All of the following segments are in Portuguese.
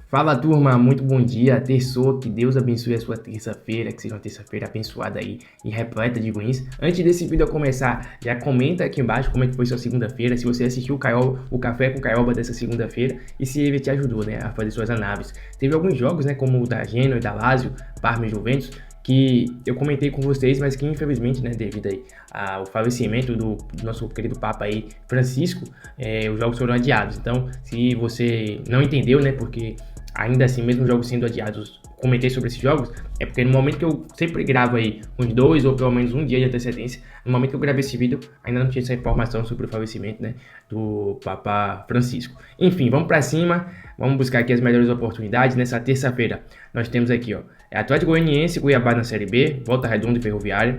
Fala turma, muito bom dia, terçou, que Deus abençoe a sua terça-feira, que seja uma terça-feira abençoada aí e repleta de wins. Antes desse vídeo começar, já comenta aqui embaixo como é que foi sua segunda-feira, se você assistiu o Café com Caioba dessa segunda-feira e se ele te ajudou, né, a fazer suas análises. Teve alguns jogos, né, como o da Genoa e da Lazio, Parma e Juventus, que eu comentei com vocês, mas que infelizmente, né, devido aí ao falecimento do nosso querido Papa aí, Francisco, os jogos foram adiados. Então, se você não entendeu, né, porque ainda assim, mesmo os jogos sendo adiados, comentei sobre esses jogos, é porque no momento que eu sempre gravo aí uns 2 ou pelo menos um dia de antecedência, no momento que eu gravei esse vídeo, ainda não tinha essa informação sobre o falecimento, né, do Papa Francisco. Enfim, vamos para cima, vamos buscar aqui as melhores oportunidades. Nessa terça-feira, nós temos aqui, ó, Atlético Goianiense, Cuiabá na Série B, Volta Redonda e Ferroviária.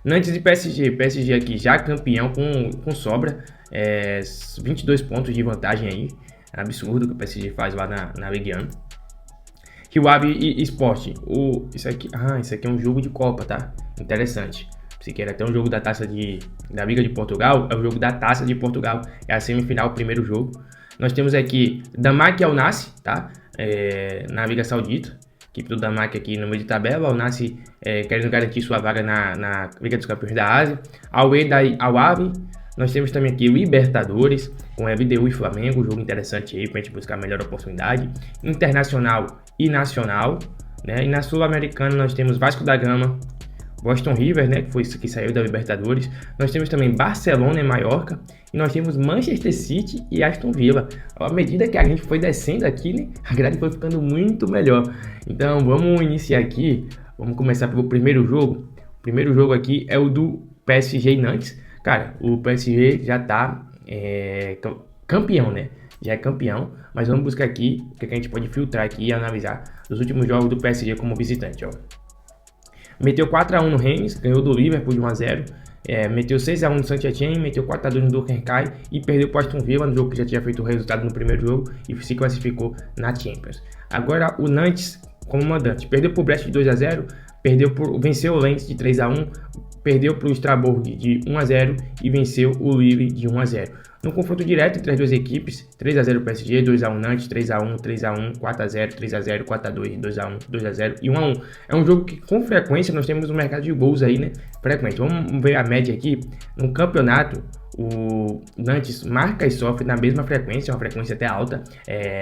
Nantes e PSG aqui já campeão com sobra, 22 pontos de vantagem aí. É absurdo o que o PSG faz lá na Ligue 1. Rio Ave e Sport. Isso aqui é um jogo de Copa, tá? Interessante. Se quer até um jogo da da Liga de Portugal, é o jogo da Taça de Portugal. É a semifinal, o primeiro jogo. Nós temos aqui Damak e Al Nassr, tá? Na Liga Saudita. Equipe do Damak aqui no meio de tabela. Al Nassr querendo garantir sua vaga na Liga dos Campeões da Ásia. Al Wehda e Al Ahly. Nós temos também aqui Libertadores, com LDU e Flamengo, jogo interessante aí pra gente buscar a melhor oportunidade. Internacional e Nacional, né? E na Sul-Americana nós temos Vasco da Gama, Boston River, né? Que saiu da Libertadores. Nós temos também Barcelona e Mallorca. E nós temos Manchester City e Aston Villa. À medida que a gente foi descendo aqui, né, a grade foi ficando muito melhor. Então vamos iniciar aqui. Vamos começar pelo primeiro jogo. O primeiro jogo aqui é o do PSG e Nantes. Cara, o PSG já tá campeão, né? Já é campeão, mas vamos buscar aqui o que a gente pode filtrar aqui e analisar os últimos jogos do PSG como visitante, ó. Meteu 4-1 no Rennes, ganhou do Liverpool de 1-0, meteu 6-1 no Saint-Étienne, meteu 4-2 no Dunkerque e perdeu para o Aston Villa no jogo que já tinha feito o resultado no primeiro jogo e se classificou na Champions. Agora o Nantes como mandante, perdeu para o Brest de 2-0, venceu o Lens de 3-1, perdeu para o Strasbourg de 1-0 e venceu o Lille de 1-0. No confronto direto entre as duas equipes, 3-0 PSG, 2-1 Nantes, 3-1, 3-1, 4-0, 3-0, 4-2, 2-1, 2-0 e 1-1. É um jogo que com frequência nós temos no mercado de gols aí, né? Frequente. Vamos ver a média aqui. No campeonato, o Nantes marca e sofre na mesma frequência, uma frequência até alta,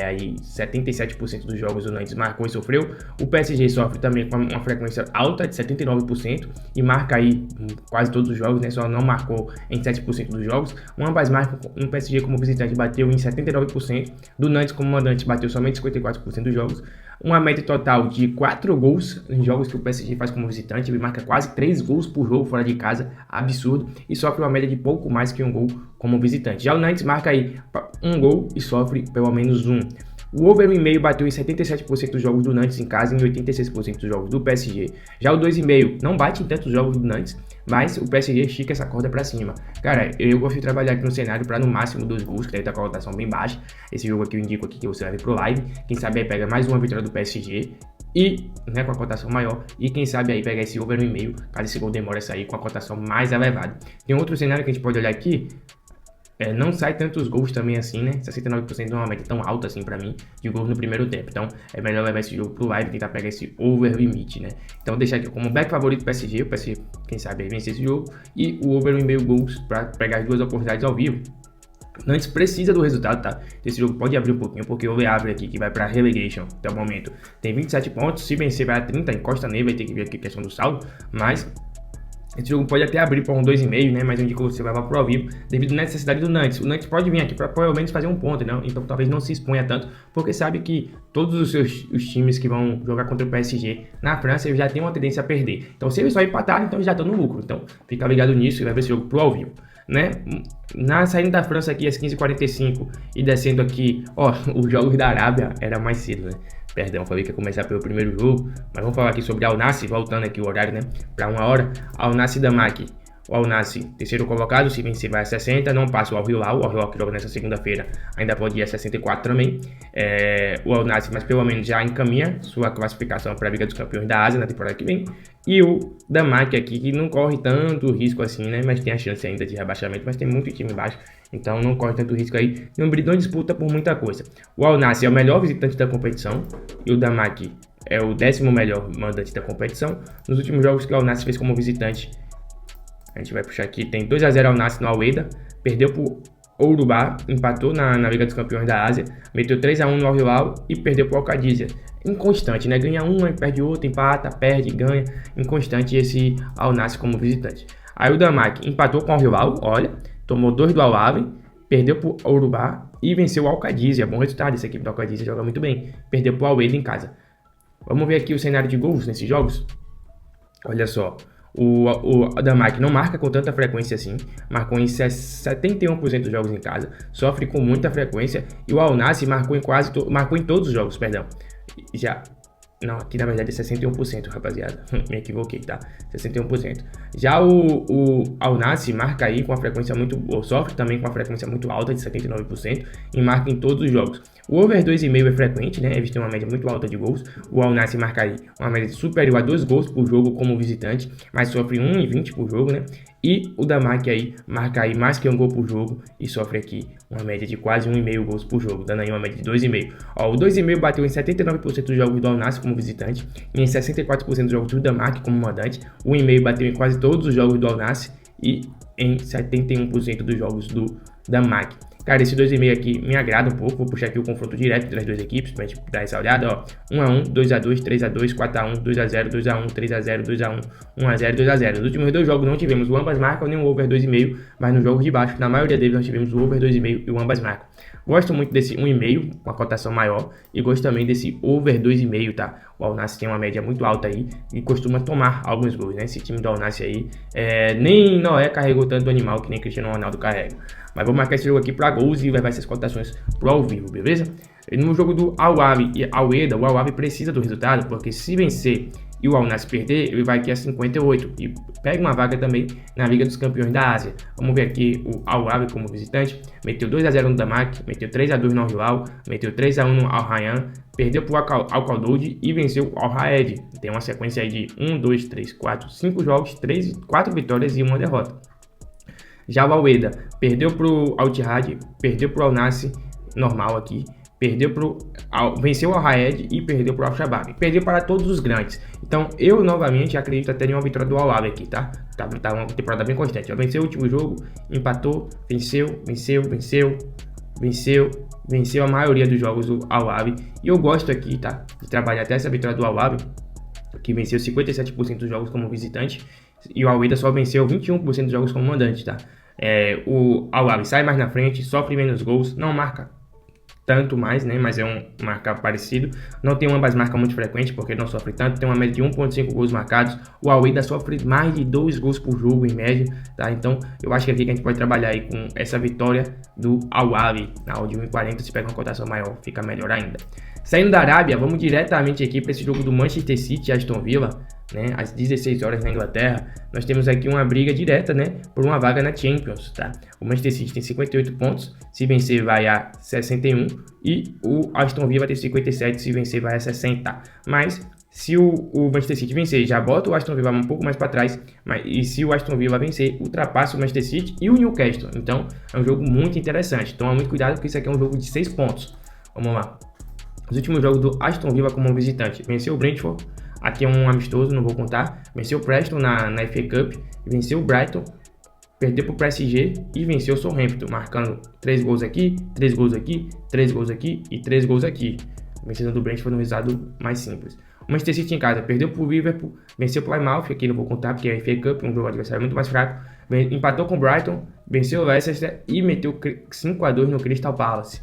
aí 77% dos jogos o Nantes marcou e sofreu. O PSG sofre também com uma frequência alta de 79% e marca aí quase todos os jogos, né? Só não marcou em 7% dos jogos. Ambas marcam, no PSG como visitante bateu em 79%, do Nantes como mandante bateu somente 54% dos jogos. Uma média total de 4 gols em jogos que o PSG faz como visitante. Ele marca quase 3 gols por jogo fora de casa, absurdo, e sofre uma média de pouco mais que um gol como visitante. Já o Nantes marca aí um gol e sofre pelo menos um. O over 1,5 bateu em 77% dos jogos do Nantes em casa e em 86% dos jogos do PSG. Já o 2,5 não bate em tantos jogos do Nantes, mas o PSG estica essa corda para cima. Cara, eu gosto de trabalhar aqui no cenário para no máximo 2 gols, que deve estar com a cotação bem baixa. Esse jogo aqui eu indico aqui que você vai ver pro live. Quem sabe aí pega mais uma vitória do PSG e, né, com a cotação maior. E quem sabe aí pegar esse over 1,5, caso esse gol demore a sair com a cotação mais elevada. Tem outro cenário que a gente pode olhar aqui. Não sai tantos gols também assim, né? 69% não é uma média tão alta assim pra mim de gols no primeiro tempo. Então é melhor levar esse jogo pro live e tentar pegar esse over limite, né? Então deixar aqui como back favorito o PSG quem sabe aí vencer esse jogo, e o over 1,5 gols pra pegar as duas oportunidades ao vivo. Nantes precisa do resultado, tá? Esse jogo pode abrir um pouquinho, porque o Le Havre aqui, que vai pra relegation até o momento, tem 27 pontos. Se vencer vai a 30, encosta nele, vai ter que ver aqui a questão do saldo, mas esse jogo pode até abrir para um 2,5, né? Mas eu indico você levar pro ao vivo devido à necessidade do Nantes. O Nantes pode vir aqui para pelo menos fazer um ponto, né? Então talvez não se exponha tanto, porque sabe que todos os times que vão jogar contra o PSG na França já têm uma tendência a perder. Então se eles só empatarem, então já estão no lucro. Então fica ligado nisso e leva esse jogo pro ao vivo, né? Saindo da França aqui às 15h45 e descendo aqui, ó, os jogos da Arábia era mais cedo, né? Perdão, falei que ia começar pelo primeiro jogo, mas vamos falar aqui sobre Al Nassr, voltando aqui o horário, né, para 1h. Al Nassr Damak, o Al Nassr, terceiro colocado, se vencer vai a 60, não passa o Al Hilal que joga nessa segunda-feira, ainda pode ir a 64 também. O Al Nassr, mas pelo menos já encaminha sua classificação para a Liga dos Campeões da Ásia na temporada que vem. E o Damak aqui, que não corre tanto risco assim, né, mas tem a chance ainda de rebaixamento, mas tem muito time embaixo, Então não corre tanto risco aí, não disputa por muita coisa. O Al Nassr é o melhor visitante da competição e o Damak é o 10º melhor mandante da competição. Nos últimos jogos que o Al Nassr fez como visitante, a gente vai puxar aqui, tem 2-0 Al Nassr no Al-Wehda, perdeu por Ourubá, empatou na Liga dos Campeões da Ásia, meteu 3-1 no Al Hilal e perdeu para o Al-Qadisiyah. Inconstante, né? Ganha um, perde outro, empata, perde, ganha. Inconstante esse Al Nassr como visitante. Aí o Damak empatou com o Al Hilal, olha, tomou 2 do Al-Ahly, perdeu para o Ourubá e venceu o Al-Qadisiyah. Bom resultado, essa equipe do Al-Qadisiyah joga muito bem. Perdeu para o Al-Wehda em casa. Vamos ver aqui o cenário de gols nesses jogos. Olha só. O Damak não marca com tanta frequência assim, marcou em 71% dos jogos em casa, sofre com muita frequência, e o Al Nassr marcou em todos os jogos, perdão. Não, aqui na verdade é 61%, rapaziada. Me equivoquei, tá? 61%. Já o Al Nassr marca aí com a frequência sofre também com a frequência muito alta de 79% e marca em todos os jogos. O over 2,5 é frequente, né? Eles têm uma média muito alta de gols. O Al Nassr marca aí uma média superior a 2 gols por jogo como visitante, mas sofre 1,20 por jogo, né? E o Damak aí marca aí mais que 1 gol por jogo e sofre aqui uma média de quase 1,5 gols por jogo, dando aí uma média de 2,5. Ó, o 2,5 bateu em 79% dos jogos do Al Nassr como visitante e em 64% dos jogos do Damak como mandante. O 1,5 bateu em quase todos os jogos do Al Nassr e em 71% dos jogos do Damak. Cara, esse 2,5 aqui me agrada um pouco. Vou puxar aqui o confronto direto entre as duas equipes pra gente dar essa olhada, ó. 1-1, 2-2, 3-2, 4-1, 2-0, 2-1, 3-0, 2-1, 1-0, 2-0. Nos últimos dois jogos não tivemos o ambas marcam nem o over 2,5, mas nos jogos de baixo, na maioria deles, nós tivemos o over 2,5 e o ambas marcam. Gosto muito desse 1,5, com a cotação maior, e gosto também desse over 2,5, tá? O Al Nassr tem uma média muito alta aí e costuma tomar alguns gols, né? Esse time do Al Nassr aí, nem Noé carregou tanto animal que nem Cristiano Ronaldo carrega. Mas vou marcar esse jogo aqui para gols e levar essas cotações pro ao vivo, beleza? No jogo do Al-Ahly e Al-Wehda, o Al-Ahly precisa do resultado, porque se vencer e o Al Nassr perder, ele vai aqui a 58 e pega uma vaga também na Liga dos Campeões da Ásia. Vamos ver aqui o Al-Ahly como visitante, meteu 2-0 no Damak, meteu 3-2 no Al Hilal, meteu 3-1 no Al Rayyan, perdeu para o Al-Qaddoud e venceu o Al-Raed. Tem uma sequência aí de 1, 2, 3, 4, 5 jogos, 4 vitórias e 1 derrota. Já o Al-Wehda perdeu para o Al-Ittihad, perdeu para o Al Nassr, normal aqui, venceu o Al-Raed e perdeu para o Al-Shabab. Perdeu para todos os grandes. Então eu novamente acredito até em uma vitória do Al-Ahly aqui, tá? Tá uma temporada bem constante. Já venceu o último jogo, empatou, venceu a maioria dos jogos do Al-Ahly. E eu gosto aqui, tá? De trabalhar até essa vitória do Al-Ahly, que venceu 57% dos jogos como visitante. E o Al-Wehda só venceu 21% dos jogos como mandante, tá? O Al-Ahly sai mais na frente, sofre menos gols, não marca tanto mais, né? Mas é um marca parecido. Não tem ambas marcas muito frequente, porque não sofre tanto. Tem uma média de 1,5 gols marcados. O Al-Wehda sofre mais de 2 gols por jogo, em média, tá? Então, eu acho que aqui que a gente pode trabalhar aí com essa vitória do Al-Ahly. Na de 1,40, se pega uma cotação maior, fica melhor ainda. Saindo da Arábia, vamos diretamente aqui para esse jogo do Manchester City e Aston Villa, né? Às 16 horas na Inglaterra. Nós temos aqui uma briga direta, né? Por uma vaga na Champions, tá? O Manchester City tem 58 pontos, se vencer vai a 61, e o Aston Villa tem 57, se vencer vai a 60. Mas se o Manchester City vencer, já bota o Aston Villa um pouco mais para trás, e se o Aston Villa vencer, ultrapassa o Manchester City e o Newcastle. Então é um jogo muito interessante. Toma muito cuidado, porque isso aqui é um jogo de 6 pontos. Vamos lá. Os últimos jogos do Aston Villa como visitante: venceu o Brentford, aqui é um amistoso, não vou contar. Venceu o Preston na FA Cup, venceu o Brighton, perdeu para o PSG e venceu o Southampton, marcando 3 gols aqui, 3 gols aqui, 3 gols aqui e 3 gols aqui. Vencendo do Brentford no resultado mais simples. O Manchester City em casa perdeu para o Liverpool, venceu o Plymouth, aqui não vou contar porque é a FA Cup, um jogo adversário muito mais fraco. Empatou com o Brighton, venceu o Leicester e meteu 5-2 no Crystal Palace.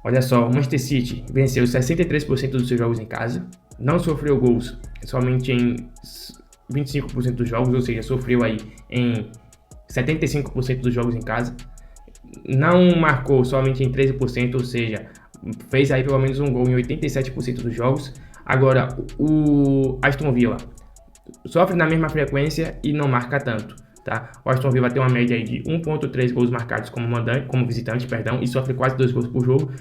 Olha só, o Manchester City venceu 63% dos seus jogos em casa, não sofreu gols somente em 25% dos jogos, ou seja, sofreu aí em 75% dos jogos em casa, não marcou somente em 13%, ou seja, fez aí pelo menos um gol em 87% dos jogos. Agora, o Aston Villa sofre na mesma frequência e não marca tanto, tá? O Aston Villa tem uma média aí de 1,3 gols marcados como visitante, e sofre quase 2 gols por jogo.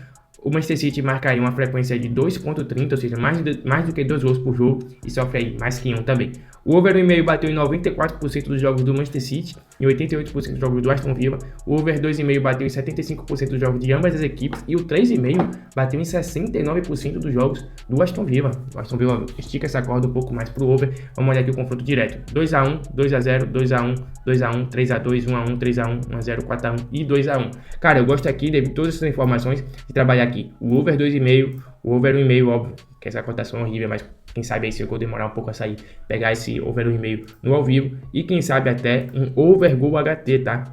o Manchester City marca aí uma frequência de 2,30, ou seja, mais do que 2 gols por jogo, e sofre aí mais que um também. O over 1,5 bateu em 94% dos jogos do Manchester City e 88% dos jogos do Aston Villa. O over 2,5 bateu em 75% dos jogos de ambas as equipes e o 3,5 bateu em 69% dos jogos do Aston Villa. O Aston Villa estica essa corda um pouco mais para o over. Vamos olhar aqui o confronto direto. 2x1, 2x0, 2x1, 2x1, 3x2, 1x1, 3x1, 1x0, 4x1 e 2x1. Cara, eu gosto aqui, devido a todas essas informações, de trabalhar aqui o over 2,5, o over 1,5, óbvio, que essa cotação é horrível, mas quem sabe aí se eu vou demorar um pouco a sair, pegar esse over 1,5 no ao vivo e quem sabe até um over gol HT, tá?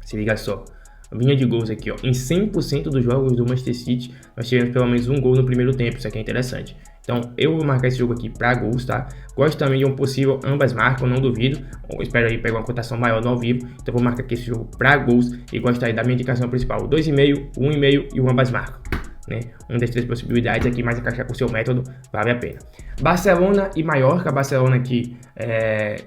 Se liga só. Linha de gols aqui, ó. Em 100% dos jogos do Manchester City, nós tivemos pelo menos um gol no primeiro tempo. Isso aqui é interessante. Então, eu vou marcar esse jogo aqui para gols, tá? Gosto também de um possível ambas marcam, não duvido. Eu espero aí pegar uma cotação maior no ao vivo. Então, vou marcar aqui esse jogo para gols e gosto aí da minha indicação principal: o 2,5, o 1,5 e o ambas marcam. Né? Uma das três possibilidades aqui, mais encaixar com o seu método, vale a pena. Barcelona e Mallorca. Barcelona aqui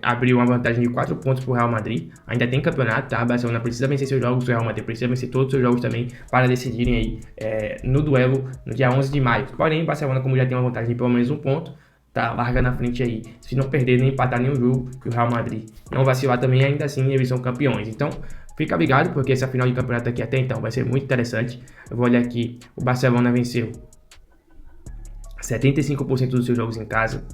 abriu uma vantagem de 4 pontos para o Real Madrid. Ainda tem campeonato, tá? Barcelona precisa vencer seus jogos, o Real Madrid precisa vencer todos os seus jogos também para decidirem aí no duelo no dia 11 de maio. Porém, Barcelona, como já tem uma vantagem de pelo menos um ponto, tá larga na frente aí. Se não perder nem empatar nenhum jogo, e o Real Madrid não vacilar também, ainda assim eles são campeões. Então, fica ligado, porque essa final de campeonato aqui até então vai ser muito interessante. Eu vou olhar aqui, o Barcelona venceu 75% dos seus jogos em casa,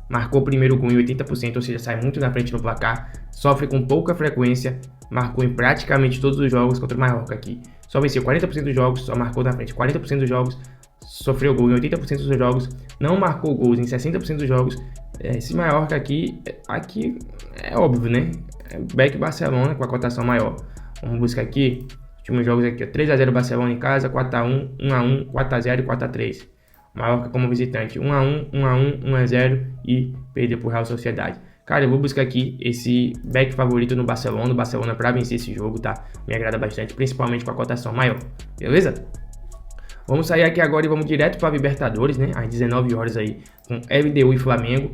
marcou o primeiro gol em 80%, ou seja, sai muito na frente no placar, sofre com pouca frequência, marcou em praticamente todos os jogos contra o Mallorca aqui. Só venceu 40% dos jogos, só marcou na frente 40% dos jogos, sofreu gol em 80% dos jogos, não marcou gols em 60% dos jogos. Esse Mallorca aqui é óbvio, né? Back Barcelona com a cotação maior. Vamos buscar aqui, últimos jogos aqui, 3x0 Barcelona em casa, 4x1, 1x1, 4x0 e 4x3. Mallorca como visitante, 1x1, 1x1, 1x0 e perder pro Real Sociedade. Cara, eu vou buscar aqui esse back favorito no Barcelona para vencer esse jogo, tá? Me agrada bastante, principalmente com a cotação maior, beleza? Vamos sair aqui agora e vamos direto para Libertadores, né? Às 19 horas aí, com LDU e Flamengo.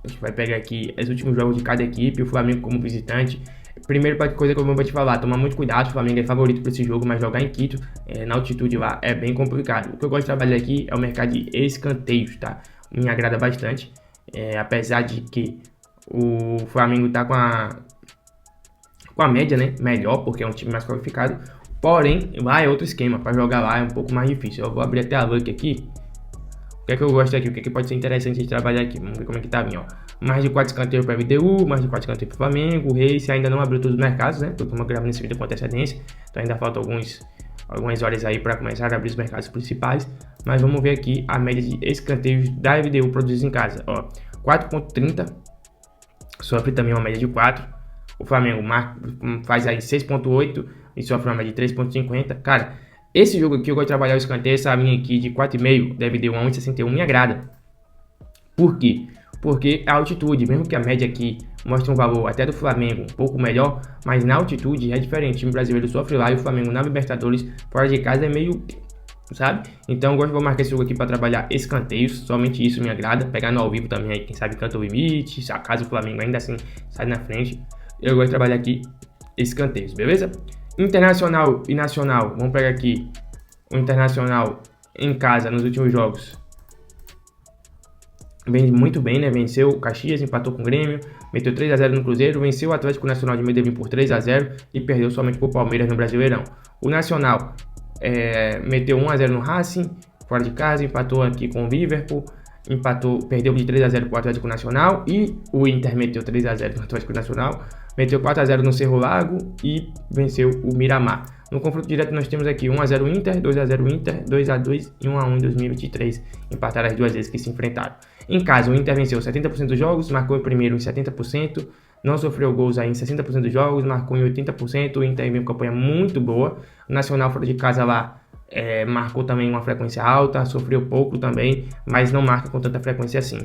A gente vai pegar aqui os últimos jogos de cada equipe, o Flamengo como visitante. Primeira coisa que eu vou te falar, tomar muito cuidado, o Flamengo é favorito para esse jogo, mas jogar em Quito, na altitude lá, é bem complicado. O que eu gosto de trabalhar aqui é o mercado de escanteios, tá? Me agrada bastante, apesar de que o Flamengo tá com a média, né, melhor, porque é um time mais qualificado, porém, lá é outro esquema, para jogar lá é um pouco mais difícil. Eu vou abrir até a Luck aqui. O que é que eu gosto aqui? O que é que pode ser interessante de trabalhar aqui? Vamos ver como é que tá vindo, ó. Mais de 4 escanteios para LDU, mais de 4 escanteios para o Flamengo. O Race ainda não abriu todos os mercados, né? Tô gravando esse vídeo com antecedência, então ainda falta algumas horas aí para começar a abrir os mercados principais. Mas vamos ver aqui a média de escanteios da LDU produzidos em casa, ó. 4,30, sofre também uma média de 4. O Flamengo faz aí 6,8 e sofre uma média de 3,50. Cara, esse jogo aqui eu gosto de trabalhar o escanteio, essa linha aqui de 4,5 deve dar 1,61, me agrada. Por quê? Porque a altitude, mesmo que a média aqui mostre um valor até do Flamengo um pouco melhor, mas na altitude é diferente. O time brasileiro sofre lá e o Flamengo na Libertadores fora de casa é meio, sabe? Então eu gosto de marcar esse jogo aqui para trabalhar escanteios, somente isso me agrada. Pegar no ao vivo também aí, quem sabe canta o limite, caso o Flamengo ainda assim sai na frente. Eu gosto de trabalhar aqui escanteios, beleza? Internacional e Nacional, vamos pegar aqui o Internacional em casa nos últimos jogos. Vem muito bem, né? Venceu o Caxias, empatou com o Grêmio, meteu 3x0 no Cruzeiro, venceu o Atlético Nacional de Medellín por 3x0 e perdeu somente por Palmeiras no Brasileirão. O Nacional meteu 1x0 no Racing, fora de casa, empatou aqui com o Liverpool, perdeu de 3x0 para o Atlético Nacional e o Inter meteu 3x0 no Atlético Nacional, meteu 4x0 no Cerro Largo e venceu o Miramar. No confronto direto nós temos aqui 1x0 Inter, 2x0 Inter, 2x2 e 1x1 em 2023, empataram as duas vezes que se enfrentaram. Em casa, o Inter venceu 70% dos jogos, marcou em primeiro em 70%, não sofreu gols aí em 60% dos jogos, marcou em 80%, o Inter teve uma campanha muito boa. O Nacional fora de casa lá marcou também uma frequência alta, sofreu pouco também, mas não marca com tanta frequência assim.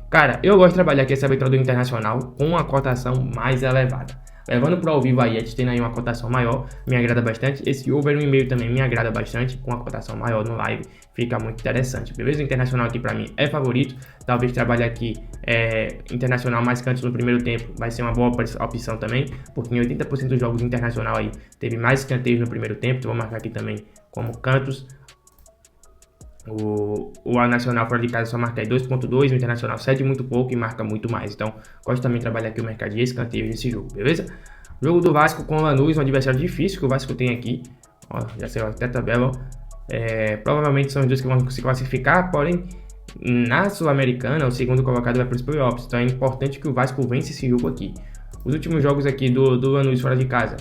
Cara, eu gosto de trabalhar aqui essa vitória do Internacional com uma cotação mais elevada. Levando para o ao vivo aí, a gente tem aí uma cotação maior, me agrada bastante. Esse over 1,5 também me agrada bastante, com a cotação maior no live, fica muito interessante, beleza? O Internacional aqui para mim é favorito, talvez trabalhar aqui Internacional mais cantos no primeiro tempo vai ser uma boa opção também, porque em 80% dos jogos Internacional aí teve mais escanteios no primeiro tempo, então vou marcar aqui também como cantos. O Nacional fora de casa só marca aí 2.2, o Internacional cede muito pouco e marca muito mais. Então, gosto também de trabalhar aqui o mercado de escanteio nesse jogo, beleza? Jogo do Vasco com o Lanús, um adversário difícil que o Vasco tem aqui. Ó, já saiu até a tabela. Provavelmente são os dois que vão se classificar, porém, na Sul-Americana, o segundo colocado vai para os playoffs. Então é importante que o Vasco vence esse jogo aqui. Os últimos jogos aqui do Lanús fora de casa,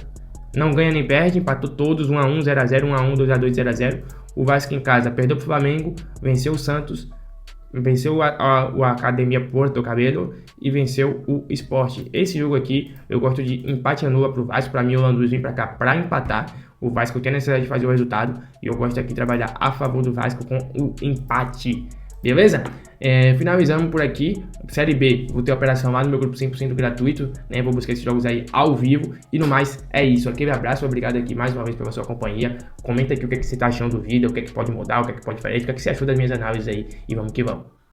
não ganha nem perde, empatou todos 1x1, 0x0, 1x1, 2x2, 0x0. O Vasco em casa perdeu pro Flamengo, venceu o Santos, venceu a Academia Porto Cabello e venceu o Sport. Esse jogo aqui, eu gosto de empate anula pro Vasco. Para mim, o Lanús vem para cá para empatar. O Vasco tem a necessidade de fazer o resultado e eu gosto aqui de trabalhar a favor do Vasco com o empate. Beleza? Finalizamos por aqui. Série B, vou ter a operação lá no meu grupo 100% gratuito, né? Vou buscar esses jogos aí ao vivo. E no mais, é isso. Aquele abraço, obrigado aqui mais uma vez pela sua companhia. Comenta aqui o que, é que você tá achando do vídeo, o que é que pode mudar, o que é que pode fazer, o que é que você achou das minhas análises aí. E vamos que vamos.